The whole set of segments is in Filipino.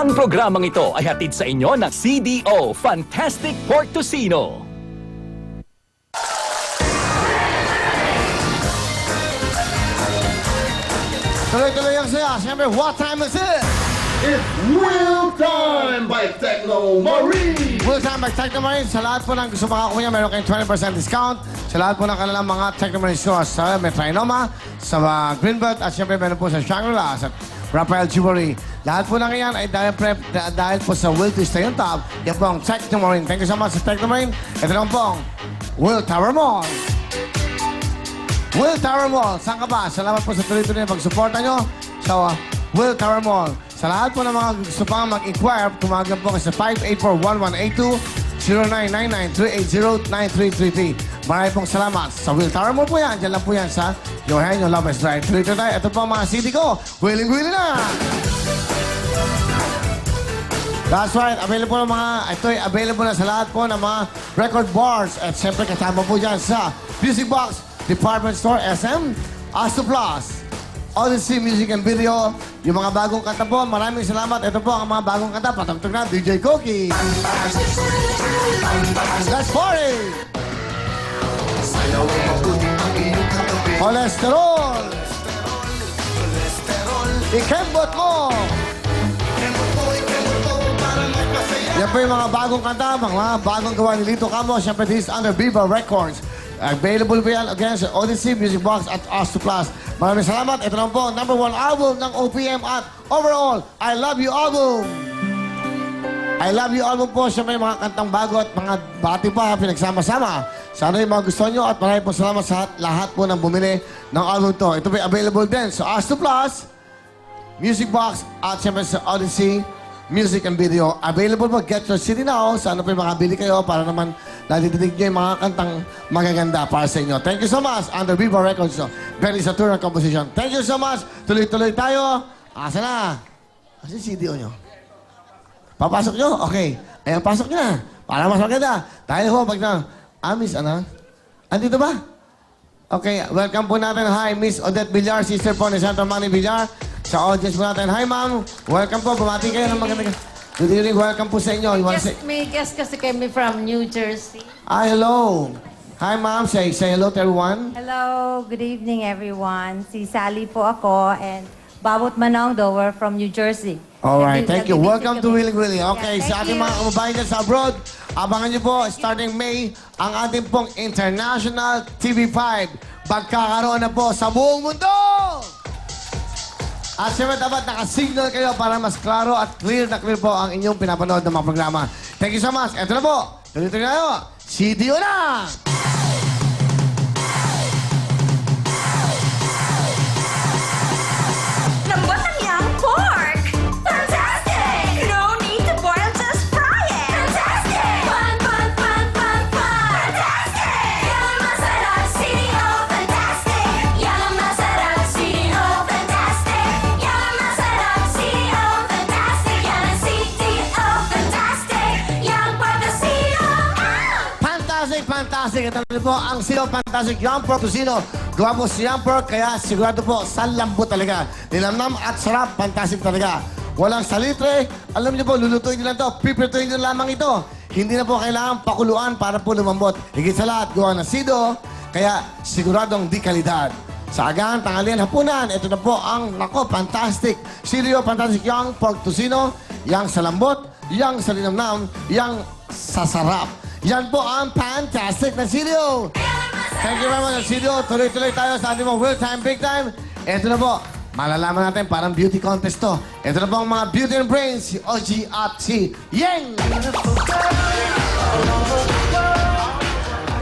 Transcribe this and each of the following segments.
Ang programang ito ay hatid sa inyo ng CDO Fantastic Pork Tocino. Tuloy-tuloy ang saya. Siyempre, what time is it? It's Wheel Time by Techno Marine! Wheel Time by Techno Marine. Sa lahat po ng gusto makakuha, meron kayong 20% discount. Sa lahat po ng kanilang mga Techno Marine stores sa Metrinoma, sa Greenbelt, at siyempre meron po sa Shangri-La, sa Raphael Jewelry. Lahat po ng iyan ay dahil po sa Will to Stay on Top. Yan po ang Techno Marine. Thank you so much sa Techno Marine. Ito lang po ang Will Tower Mall. Will Tower Mall. Saan ka ba? Salamat po sa tuloy-tuloy na pag-suporta nyo sa Will Tower Mall. Sa lahat po ng mga gusto pang mag-inquire, tumagan po kayo sa 584-1182, 0999-380-9333. Maraming pong salamat. Sa Will Tower Mall po yan. Diyan lang po yan sa Eugenio Lopez Drive. Tuloy-tuloy tayo. Ito po ang mga CD ko. Willing-willing na! That's right. Available mga, ito ay available na sa lahat po ng mga record bars. At siyempre kasama po dyan sa Music Box, Department Store, SM, Astro Plus, Odyssey Music and Video, yung mga bagong kanta po. Maraming salamat. Ito po ang mga bagong kanta. Patugtog na, DJ Cookie. Let's party! Cholesterol! Ikembot mo! Yan po yung mga bagong kanta, mga bagong gawa ni Lito Camo. Siyempre, this is under Viva Records. Available po yan again sa Odyssey, Music Box at Astro Plus. Maraming salamat. Ito lang po, #1 album ng OPM at overall, I Love You album. I Love You album po. Siyempre, mga kantang bago at mga bati pa pinagsama-sama. Sana yung mga gusto nyo at maraming po salamat sa lahat po ng bumili ng album to. Ito po available din sa Astro Plus, Music Box at siyempre sa Odyssey, Music and Video. Available po. Get your CD now. Sana po makabili kayo para naman nadidinig nyo yung mga kantang magaganda para sa inyo. Thank you so much. Under Viva Records. Very Saturn composition. Thank you so much. Tuloy-tuloy tayo. Asa na? Asa yung CD nyo? Papasok nyo? Okay. Ayan, pasok nyo na. Para mas maganda. Dahil ho, pag na... Miss, ano? Andito ba? Okay, welcome po natin. Hi, Miss Odette Villar, sister po ni Santa Manny Villar. Sa audience po natin. Hi, ma'am. Welcome po. Bumati kayo ng maganda. Good evening. Welcome po sa inyo. May guest kasi kami from New Jersey. Hello. Hi, ma'am. Say hello to everyone. Hello, good evening everyone. Si Sally po ako and Babot Manong Dower from New Jersey. Alright, thank you. Welcome to Willing. Willing Willing. Okay, Yeah, sa thank ating you. mga kababayan dyan sa abroad, abangan niyo po, starting May, ang ating pong International TV5. Magkakaroon na po sa buong mundo! At siyempre dapat nakasignal kayo para mas klaro at clear na clear po ang inyong pinapanood ng mga programa. Thank you so much. Ito na po. Tuloy-tuloy na tayo. CDO na! Lambot ang young pork! Fantastic! No need to boil, just fry it! Fantastic! Fun, fun, fun, fun, fun! Fantastic! Yang masarap, CDO, fantastic! Yang masarap, CDO, fantastic! Yang masarap, CDO, fantastic! Yan ang CDO, fantastic! Yang pork tocino, Fantastic, fantastic. Ito na po ang CDO Fantastic Young Pork Tocino. Gawa po si Young Pork, kaya sigurado po sa lambot talaga. Nilamnam at sarap, fantastic talaga. Walang salitre. Alam niyo po, lulutuin niyo lang to. Pipirtuin niyo lamang ito. Hindi na po kailangan pakuluan para po lumambot. Higit sa lahat, gawa ng CDO, kaya siguradong di kalidad. Sa agahan, tanghalian, hapunan, ito na po ang, nako, fantastic. CDO Fantastic Young Pork Tocino, yang sa lambot, yang sa linamnam, yang sa sarap. Yan po ang fantastic na CDO. Thank you very much, CDO. Tuloy-tuloy tayo sa ating mga Real Time, Big Time. Ito na po, malalaman natin parang beauty contest to. Ito na po ang mga beauty and brains, si OG at si Yeng.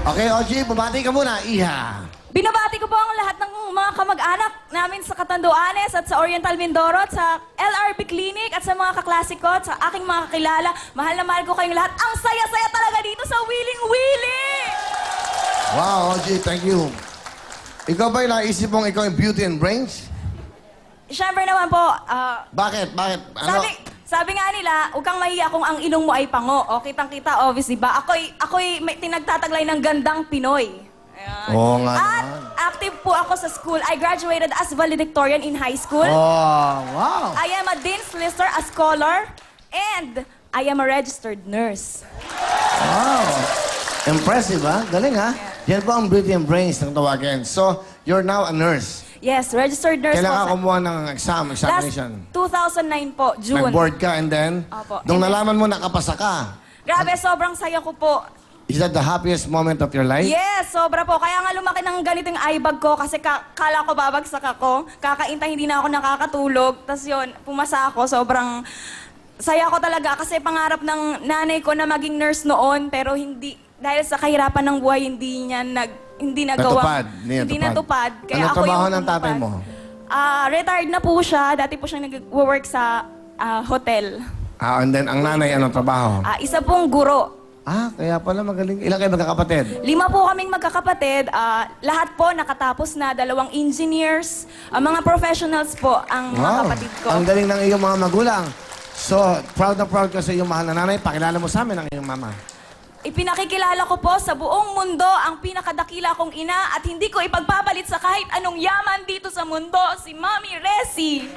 Okay, OG, bumati ka muna. Iha. Binabati ko po ang lahat ng mga kamag-anak namin sa Catanduanes at sa Oriental Mindoro at sa LRB Clinic at sa mga kaklase ko at sa aking mga kakilala. Mahal na mahal ko kayong lahat. Ang saya-saya talaga dito sa Willing Willing! Wow, OG, thank you. Ikaw ba yung naisip mong ikaw yung beauty and brains? Siyempre naman po, Bakit? Bakit? Ano? sabi nga nila, huwag kang mahiya kung ang ilong mo ay pango. O, kitang-kita, obviously ba? Ako'y may tinagtataglay ng gandang Pinoy. Ayan. Oo nga At naman. active po ako sa school. I graduated as valedictorian in high school. Oh, wow. I am a Dean's Lister, a scholar. And I am a registered nurse. Wow. Impressive, ha? Galing, ha? Yan po ang Beauty and Brains ng tawagin. So, you're now a nurse. Yes, registered nurse Kailan ka po. kumuha ng examination? Last 2009 po, June. Nag-board ka and then, Opo. nung And then- nalaman mo nakapasa ka, Grabe, sobrang saya ko po. is that the happiest moment of your life? Yes, sobra po. Kaya nga lumaki ng ganito yung eye bag ko kasi kala ko babagsak ako. Kakainta, hindi na ako nakakatulog. Tapos yun, pumasa ako. Sobrang saya ko talaga kasi pangarap ng nanay ko na maging nurse noon pero hindi, dahil sa kahirapan ng buhay, hindi nagawa. Natupad. Hindi natupad. Kaya Anong ako trabaho yung ng tatay mo? Retired na po siya. Dati po siya nag-work sa hotel. And then, ang nanay, anong trabaho? Isa pong guro. Kaya pala magaling. Ilan kayo magkakapatid? 5 po kaming magkakapatid. Lahat po nakatapos na, 2 engineers. Mga professionals po ang mga kapatid ko. Ang galing ng iyong mga magulang. So, proud na proud ka sa iyong mahal na nanay. Pakilala mo sa amin ang iyong mama. Ipinakikilala ko po sa buong mundo ang pinakadakila kong ina at hindi ko ipagpapalit sa kahit anong yaman dito sa mundo, si Mami Resi.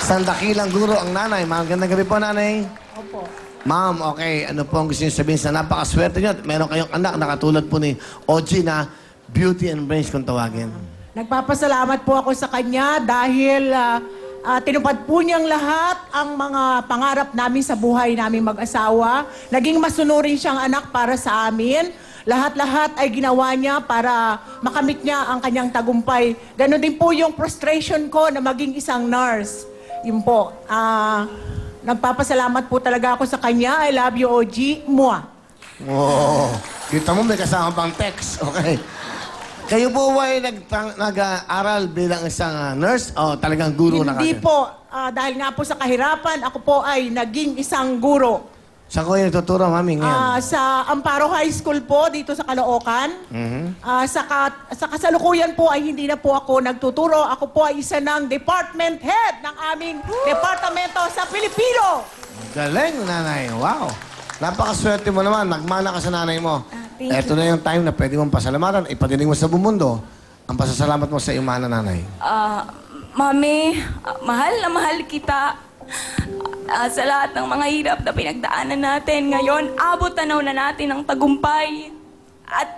Sandakilang guro ang nanay. Magandang gabi po, nanay. Opo. Ma'am, okay. Ano po ang gusto niyo sabihin sa napakaswerte niyo? Meron kayong anak na katulad po ni OG na Beauty and Brains kung tawagin. Nagpapasalamat po ako sa kanya dahil tinupad po niyang lahat ang mga pangarap namin sa buhay namin mag-asawa. Naging masunurin siyang anak para sa amin. Lahat-lahat ay ginawa niya para makamit niya ang kanyang tagumpay. Ganon din po yung frustration ko na maging isang nurse. Yun po. Nagpapasalamat po talaga ako sa kanya. I love you, OG. Mua. Oh, kita mo may kasama pang text. Okay. Kayo po ba ay nag-aaral bilang isang nurse o talagang guro na Hindi kayo? po. Dahil nga po sa kahirapan, ako po ay naging isang guro. Saan ko yung natuturo, mami, ngayon? Sa Amparo High School po, dito sa Caloocan. Sa kasalukuyan po ay hindi na po ako nagtuturo. Ako po ay isa ng department head ng aming departamento sa Pilipino. Galing, nanay. Wow. Napakaswerte mo naman. Nagmana ka sa nanay mo. Thank Ito na yung time na pwede mong pasalamatan. Ipadinig mo sa buong mundo ang pasasalamat mo sa iyong mahal na nanay. Mami, mahal na mahal kita. Sa lahat ng mga hirap na pinagdaanan natin ngayon, abot tanaw na natin ang tagumpay. At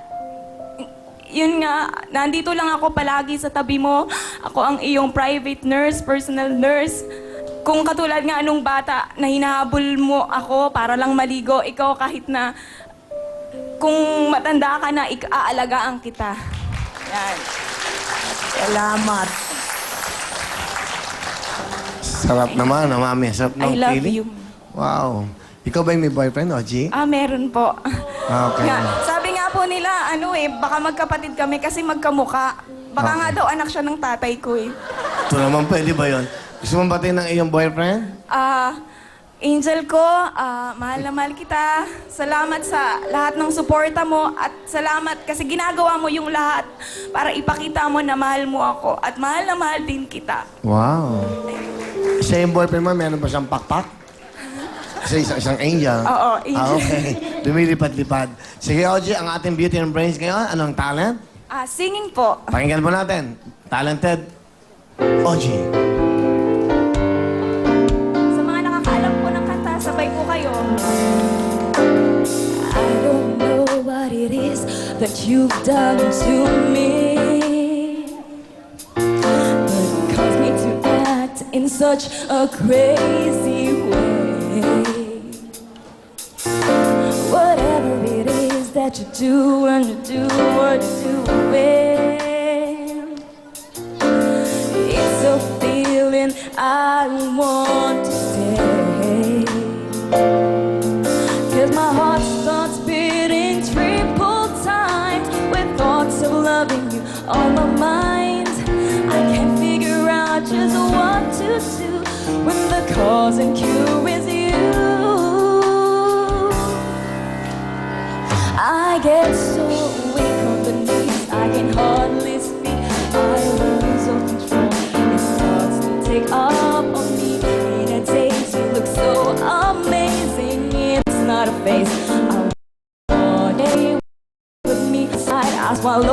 yun nga, nandito lang ako palagi sa tabi mo. Ako ang iyong private nurse, personal nurse. Kung katulad nga anong bata na hinahabol mo ako para lang maligo, ikaw kahit na kung matanda ka na, aalagaan kita. Yan. Salamat. Sarap naman, mami. Sarap ng I love feeling. you. Wow. Ikaw ba may boyfriend, OG? Meron po. Okay. Nga, sabi nga po nila, baka magkapatid kami kasi magkamuka. Baka nga daw anak siya ng tatay ko eh. Ito naman, pwede ba yun? Gusto mong batiin ng iyong boyfriend? Angel ko, mahal na mahal kita. Salamat sa lahat ng suporta mo at salamat kasi ginagawa mo yung lahat para ipakita mo na mahal mo ako at mahal na mahal din kita. Wow. Siya yung boyfriend mo, meron ba siyang pakpak? Isang angel? Oo, angel. Okay. Lumilipad-lipad. Sige, OG, ang ating Beauty and Brains ngayon, anong talent? Singing po. Pakinggan po natin. Talented, OG. Sa mga nakakaalam po ng kanta, sabay po kayo. I don't know what it is that you've done to me, but it caused me to act in such a crazy way. Whatever it is that you do and you do what you do with, it's a feeling I want to stay. 'Cause my heart starts beating triple time with thoughts of loving you on my mind. I can't figure out just what to do when the cause and cure is you. I get so weak on the knees, I can hardly speak. I lose all control. It starts to take up on me. In a daze, you look so amazing. It's not a face. I want you with me. I'd ask while